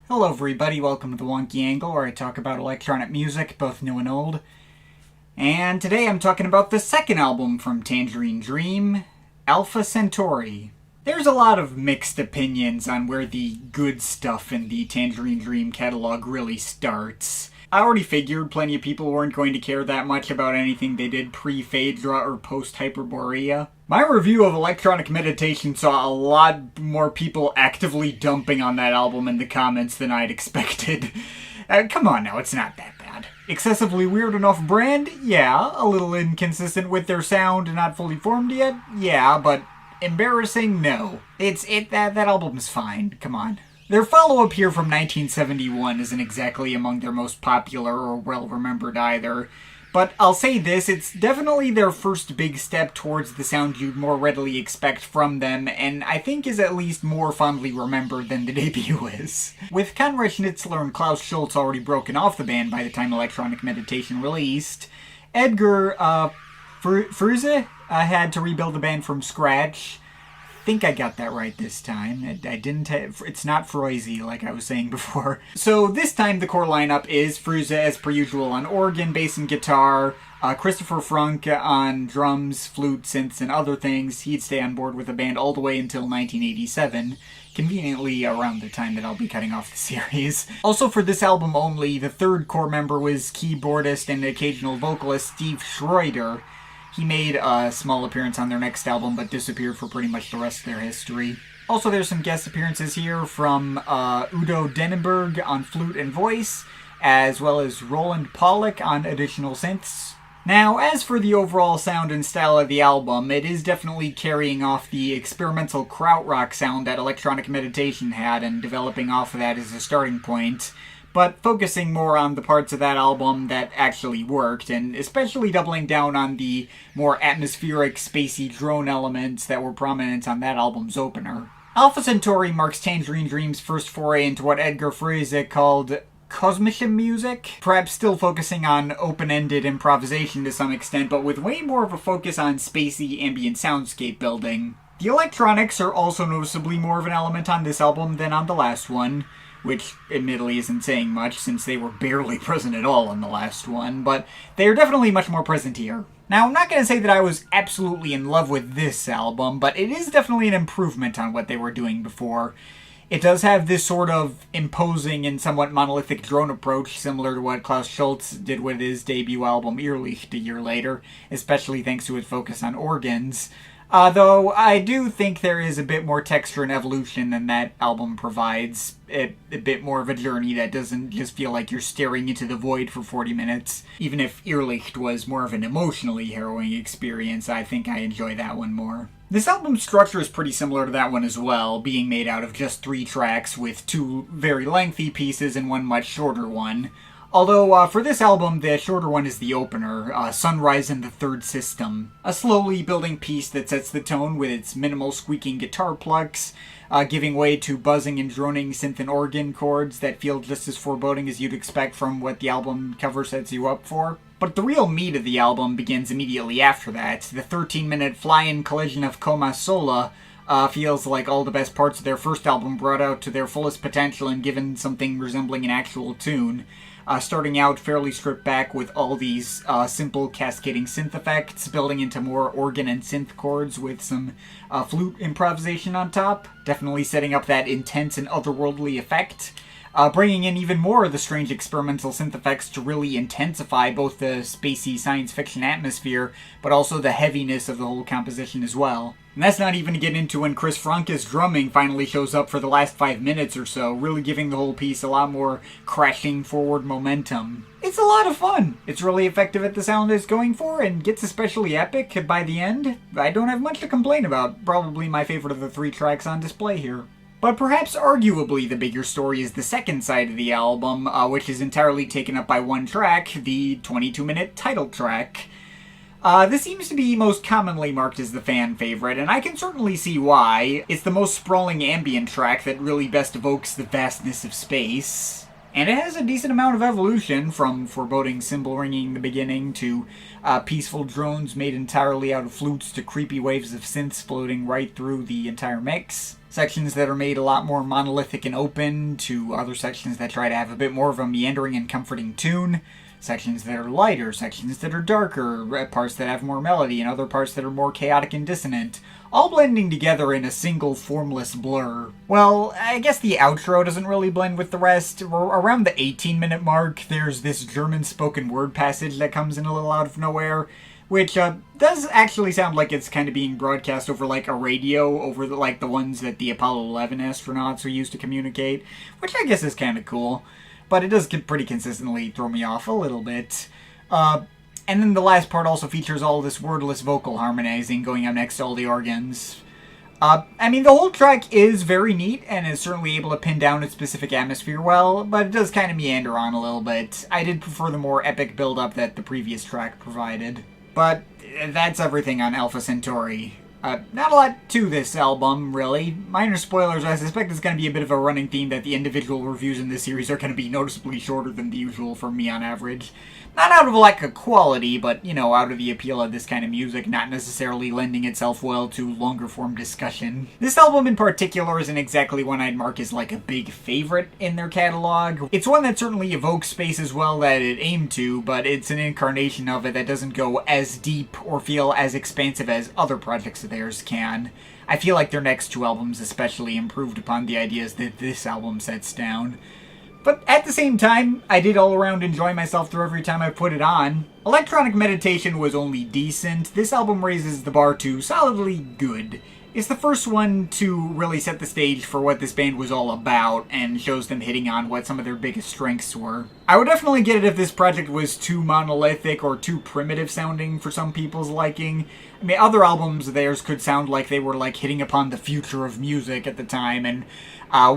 Hello everybody, welcome to the Wonky Angle, where I talk about electronic music, both new and old. And today I'm talking about the second album from Tangerine Dream, Alpha Centauri. There's a lot of mixed opinions on where the good stuff in the Tangerine Dream catalog really starts. I already figured plenty of people weren't going to care that much about anything they did pre-Phaedra or post-Hyperborea. My review of Electronic Meditation saw a lot more people actively dumping on that album in the comments than I'd expected. Come on now, it's not that bad. Excessively weird and off-brand? Yeah. A little inconsistent with their sound and not fully formed yet? Yeah, but embarrassing? No. That album's fine. Come on. Their follow-up here from 1971 isn't exactly among their most popular or well-remembered either. But I'll say this, it's definitely their first big step towards the sound you'd more readily expect from them, and I think is at least more fondly remembered than the debut is. With Konrad Schnitzler and Klaus Schulze already broken off the band by the time Electronic Meditation released, Edgar Früze had to rebuild the band from scratch. I think I got that right this time. It's not Froese like I was saying before. So this time the core lineup is Früze as per usual on organ, bass and guitar, Christopher Franke on drums, flute, synths, and other things. He'd stay on board with the band all the way until 1987, conveniently around the time that I'll be cutting off the series. Also for this album only, the third core member was keyboardist and occasional vocalist Steve Schroeder. He made a small appearance on their next album, but disappeared for pretty much the rest of their history. Also, there's some guest appearances here from Udo Dennenberg on flute and voice, as well as Roland Pollock on additional synths. Now, as for the overall sound and style of the album, it is definitely carrying off the experimental Krautrock sound that Electronic Meditation had, and developing off of that as a starting point, but focusing more on the parts of that album that actually worked, and especially doubling down on the more atmospheric, spacey drone elements that were prominent on that album's opener. Alpha Centauri marks Tangerine Dream's first foray into what Edgar Früze called kosmische music, perhaps still focusing on open-ended improvisation to some extent, but with way more of a focus on spacey ambient soundscape building. The electronics are also noticeably more of an element on this album than on the last one, which admittedly isn't saying much since they were barely present at all in the last one, but they are definitely much more present here. Now, I'm not going to say that I was absolutely in love with this album, but it is definitely an improvement on what they were doing before. It does have this sort of imposing and somewhat monolithic drone approach, similar to what Klaus Schulze did with his debut album Irrlicht a year later, especially thanks to its focus on organs. Though I do think there is a bit more texture and evolution than that album provides. A bit more of a journey that doesn't just feel like you're staring into the void for 40 minutes. Even if Irrlicht was more of an emotionally harrowing experience, I think I enjoy that one more. This album's structure is pretty similar to that one as well, being made out of just 3 tracks with 2 very lengthy pieces and 1 much shorter one. Although, for this album, the shorter one is the opener, Sunrise in the Third System. A slowly building piece that sets the tone with its minimal squeaking guitar plucks, giving way to buzzing and droning synth and organ chords that feel just as foreboding as you'd expect from what the album cover sets you up for. But the real meat of the album begins immediately after that. The 13-minute fly-in collision of Comas Sola feels like all the best parts of their first album brought out to their fullest potential and given something resembling an actual tune. Starting out fairly stripped back with all these simple cascading synth effects, building into more organ and synth chords with some flute improvisation on top, definitely setting up that intense and otherworldly effect. Bringing in even more of the strange experimental synth effects to really intensify both the spacey science fiction atmosphere, but also the heaviness of the whole composition as well. And that's not even to get into when Chris Franke's drumming finally shows up for the last 5 minutes or so, really giving the whole piece a lot more crashing forward momentum. It's a lot of fun! It's really effective at the sound it's going for, and gets especially epic by the end. I don't have much to complain about, probably my favorite of the 3 tracks on display here. But perhaps arguably the bigger story is the second side of the album, which is entirely taken up by 1 track, the 22-minute title track. This seems to be most commonly marked as the fan favorite, and I can certainly see why. It's the most sprawling ambient track that really best evokes the vastness of space. And it has a decent amount of evolution, from foreboding cymbal ringing in the beginning to peaceful drones made entirely out of flutes to creepy waves of synths floating right through the entire mix. Sections that are made a lot more monolithic and open to other sections that try to have a bit more of a meandering and comforting tune. Sections that are lighter, sections that are darker, parts that have more melody, and other parts that are more chaotic and dissonant, all blending together in a single formless blur. Well, I guess the outro doesn't really blend with the rest. Around the 18-minute mark, there's this German spoken word passage that comes in a little out of nowhere, which does actually sound like it's kind of being broadcast over like a radio, over the ones that the Apollo 11 astronauts were used to communicate, which I guess is kind of cool. But it does pretty consistently throw me off a little bit. And then the last part also features all this wordless vocal harmonizing going up next to all the organs. I mean, the whole track is very neat and is certainly able to pin down its specific atmosphere well, but it does kind of meander on a little bit. I did prefer the more epic build-up that the previous track provided. But that's everything on Alpha Centauri. Not a lot to this album, really. Minor spoilers, I suspect it's going to be a bit of a running theme that the individual reviews in this series are going to be noticeably shorter than the usual for me on average. Not out of lack of quality, but, out of the appeal of this kind of music, not necessarily lending itself well to longer form discussion. This album in particular isn't exactly one I'd mark as like a big favorite in their catalog. It's one that certainly evokes space as well that it aimed to, but it's an incarnation of it that doesn't go as deep or feel as expansive as other projects of theirs can. I feel like their next two albums especially improved upon the ideas that this album sets down. But at the same time, I did all around enjoy myself through every time I put it on. Electronic Meditation was only decent. This album raises the bar to solidly good. It's the first one to really set the stage for what this band was all about, and shows them hitting on what some of their biggest strengths were. I would definitely get it if this project was too monolithic or too primitive sounding for some people's liking. I mean, other albums of theirs could sound like they were like hitting upon the future of music at the time, and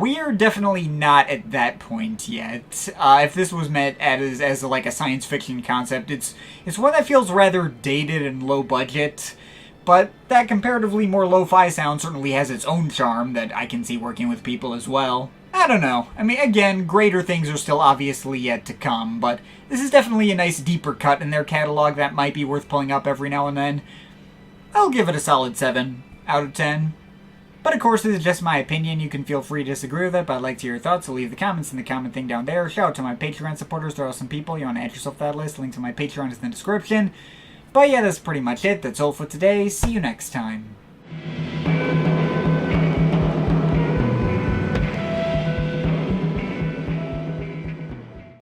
we are definitely not at that point yet. If this was meant as like a science fiction concept, it's one that feels rather dated and low budget. But that comparatively more lo-fi sound certainly has its own charm that I can see working with people as well. I don't know. I mean, again, greater things are still obviously yet to come, but this is definitely a nice deeper cut in their catalog that might be worth pulling up every now and then. I'll give it a solid 7 out of 10. But of course, this is just my opinion. You can feel free to disagree with it, but I'd like to hear your thoughts, so leave the comments in the comment thing down there. Shout out to my Patreon supporters. There are some people. You want to add yourself to that list. Link to my Patreon is in the description. But yeah, that's pretty much it. That's all for today. See you next time.